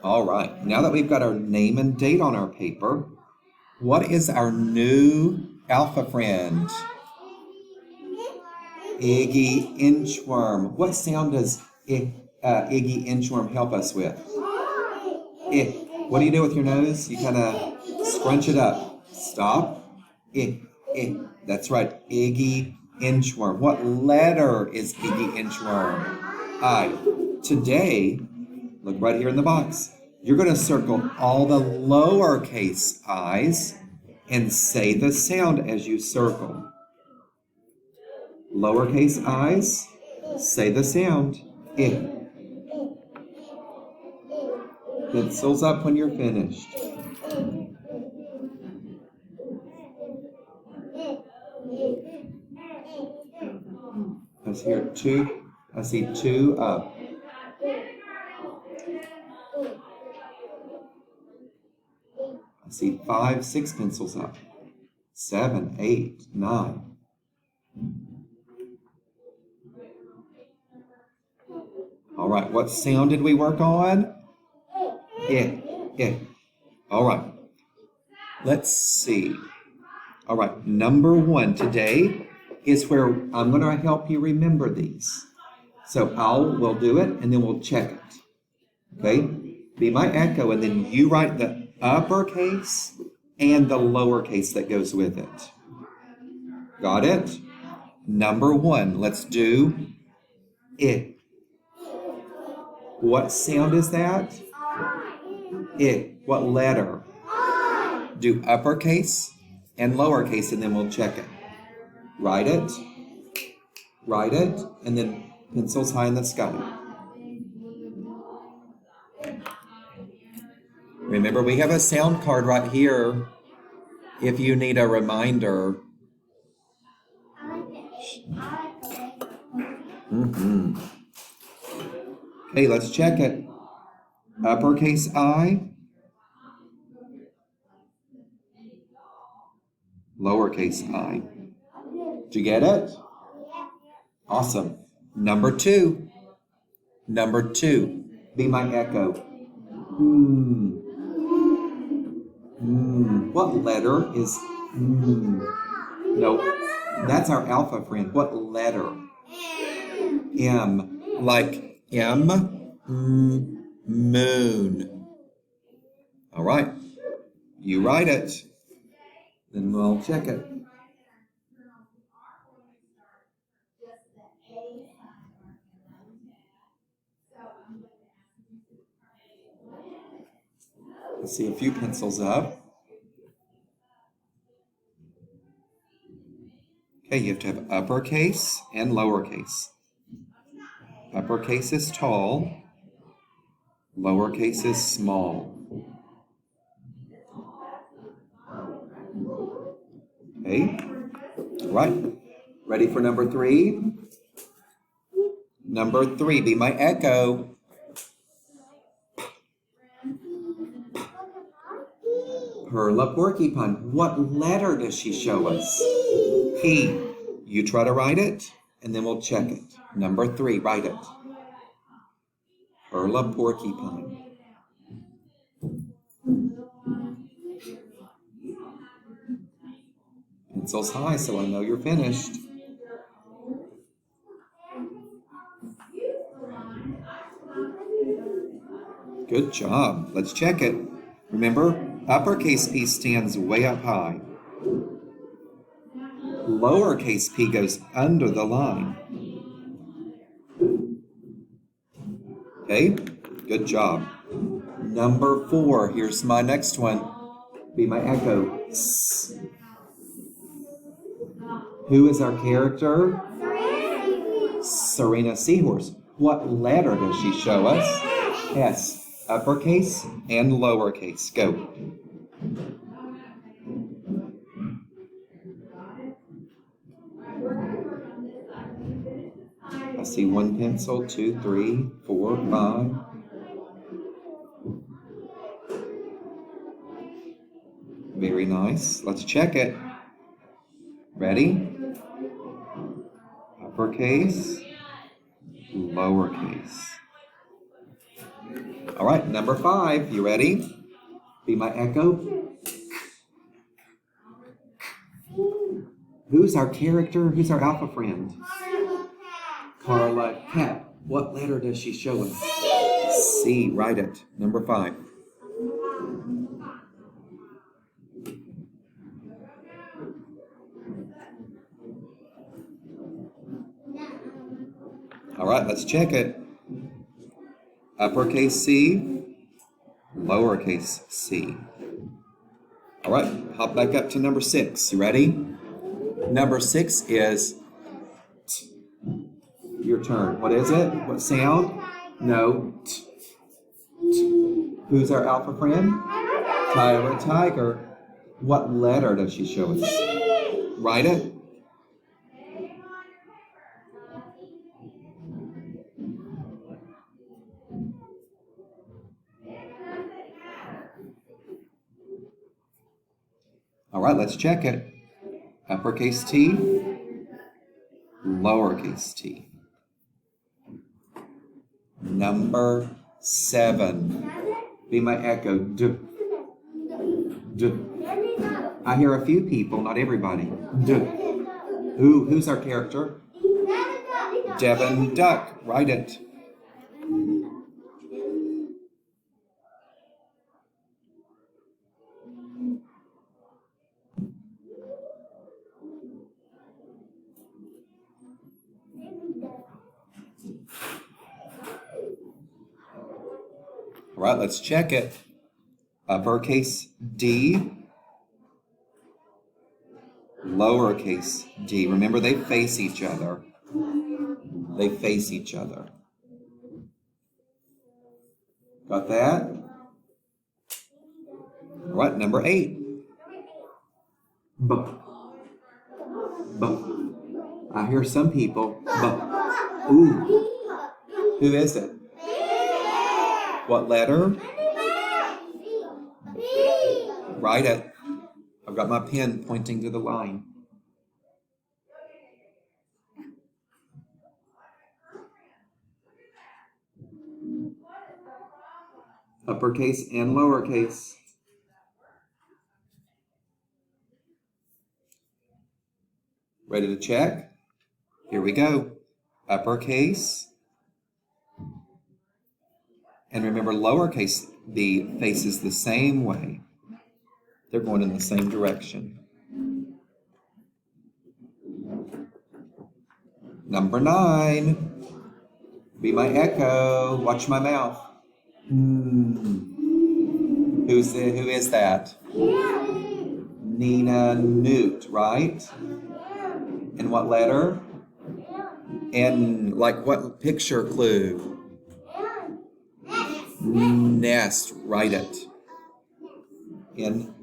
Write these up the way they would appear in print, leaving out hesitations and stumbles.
All right, now that we've got our name and date on our paper, what is our new alpha friend? Iggy Inchworm. What sound does Iggy Inchworm help us with? Eh. What do you do with your nose? You kind of scrunch it up. Stop. That's right, Iggy Inchworm. What letter is Iggy Inchworm? I. Today, look right here in the box. You're going to circle all the lowercase i's and say the sound as you circle. Lowercase i's, say the sound. I. Pencils up when you're finished. I see two up. I see 5, 6 pencils up. 7, 8, 9. All right, what sound did we work on? All right, let's see. All right, number 1 today is where I'm going to help you remember these. So we'll do it and then we'll check it. Okay? Be my echo and then you write the uppercase and the lowercase that goes with it. Got it? Number 1, let's do I. What sound is that? I. What letter? Do uppercase and lowercase and then we'll check it. Write it, and then pencils high in the sky. Remember, we have a sound card right here if you need a reminder. Okay, let's check it. Uppercase I, lowercase I. Did you get it? Awesome. Number 2. Be my echo. What letter is No, that's our alpha friend. What letter? M. Like M. Moon. All right. You write it. Then we'll check it. I see a few pencils up. Okay, you have to have uppercase and lowercase. Uppercase is tall. Lowercase is small. Okay, all right. Ready for number 3? Number 3, be my echo. Perla Porcupine. What letter does she show us? P. You try to write it, and then we'll check it. Number 3, write it. Perla Porcupine. Pencils high so I know you're finished. Good job. Let's check it. Remember, uppercase P stands way up high. Lowercase p goes under the line. Okay, good job. Number 4, here's my next one. Be my echo. S. Who is our character? Serena Seahorse. What letter does she show us? S. Uppercase and lowercase. Go. I see 1 pencil, 2, 3, 4, 5. Very nice. Let's check it. Ready? Uppercase, lowercase. All All right, number 5. You ready? Be my echo. Who's our character? Who's our alpha friend? Carla Cat. What letter does she show us? C. Write it. Number 5. All right, let's check it. Uppercase C, lowercase c. All right, hop back up to number 6. You ready? Number 6 is t. Your turn. What is it? What sound? No. T. T. Who's our alpha friend? Tyler Tiger. What letter does she show us? Write it. All right, let's check it. Uppercase T, lowercase t. Number 7. Be my echo. D. D. I hear a few people, not everybody. D. Who's our character? Devin Duck. Write it. All right, let's check it. Uppercase D, lowercase d. Remember, they face each other. They face each other. Got that? All right, number 8. B. B. I hear some people. B. Ooh. Who is it? What letter? Write it. I've got my pen pointing to the line. Uppercase and lowercase. Ready to check? Here we go. Uppercase. And remember, lowercase b faces the same way. They're going in the same direction. Number 9. Be my echo. Watch my mouth. Who is that? Nina Newt, right? And what letter? And like what picture clue? Nest. Write it. In.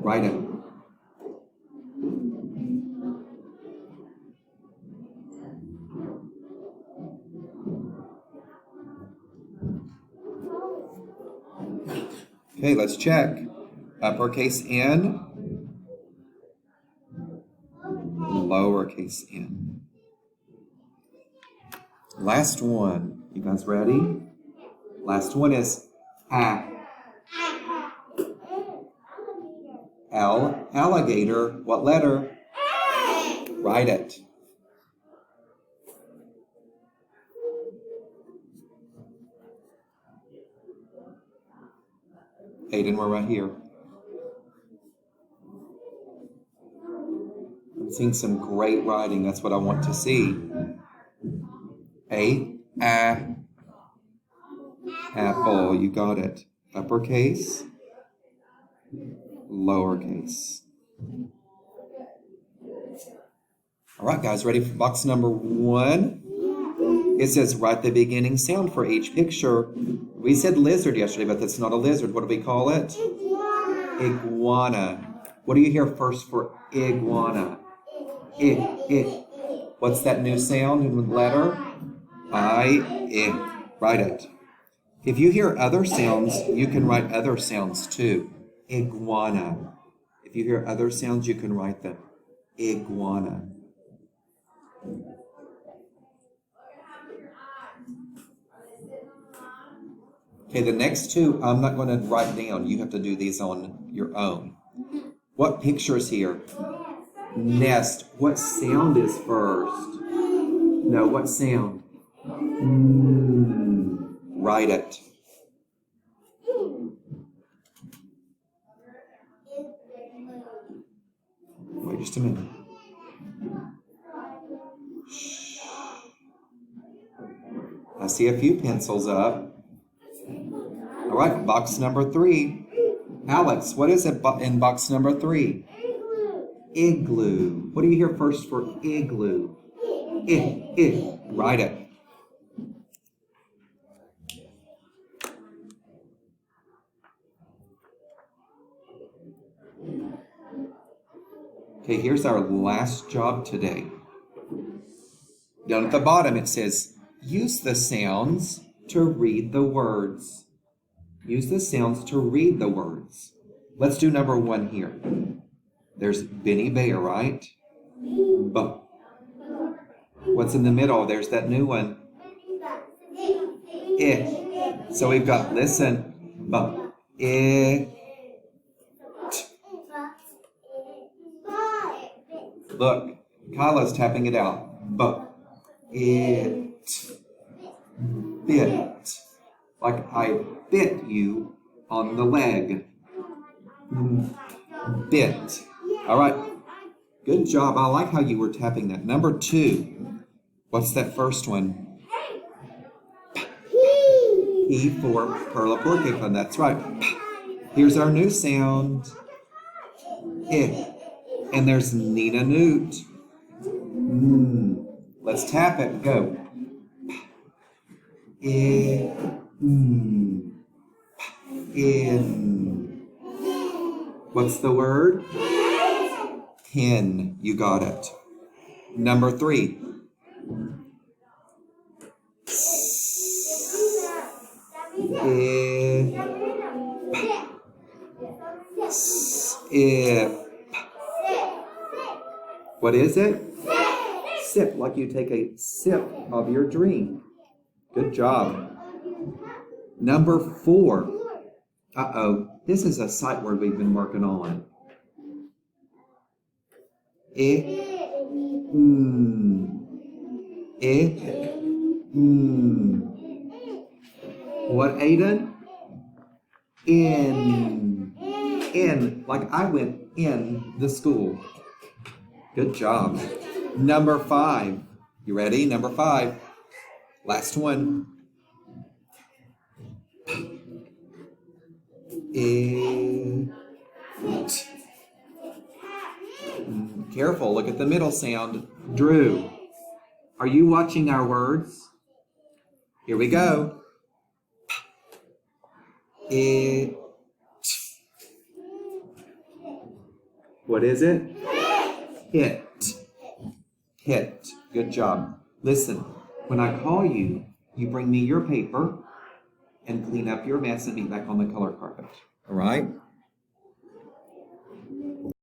Write it. Okay, let's check. Uppercase N, lowercase n. Last one. You guys ready? Last one is A. L, alligator. What letter? Write it. Aiden, we're right here. I'm seeing some great writing. That's what I want to see. A, apple. You got it. Uppercase, lowercase. All right, guys, ready for box number 1? It says, write the beginning sound for each picture. We said lizard yesterday, but that's not a lizard. What do we call it? Iguana. What do you hear first for iguana? What's that new sound in the letter? I. Write it. If you hear other sounds, you can write other sounds too. Iguana. If you hear other sounds, you can write them. Iguana. Okay, the next two, I'm not going to write down. You have to do these on your own. What picture is here? Nest. What sound is first? No, what sound? Write it. Wait just a minute. Shh. I see a few pencils up. All right, box number 3. Alex, what is it in box number 3? Igloo. What do you hear first for igloo? Write it. Okay, here's our last job today. Down at the bottom it says, use the sounds to read the words. Use the sounds to read the words. Let's do number 1 here. There's Benny Bear, right? B. What's in the middle? There's that new one. I. So we've got listen. B. I. T. Look, Kyla's tapping it out. B. It. Bit. Like I bit you on the leg. Bit. All right. Good job. I like how you were tapping that. Number 2. What's that first one? P for Perla Porcupine. That's right. Here's our new sound. I. And there's Nina Newt. Let's tap it. Go. In. What's the word? Pin. You got it. Number 3. Sip. What is it? Sip, like you take a sip of your drink. Good job. Number 4. Uh-oh. This is a sight word we've been working on. What, Aiden? In. Like I went in the school. Good job. Number 5. You ready? Number 5. Last one. Careful, look at the middle sound. Drew. Are you watching our words? Here we go. It. What is it? Hit. Hit. Good job. Listen, when I call you, you bring me your paper and clean up your mess and be back on the color carpet. All right?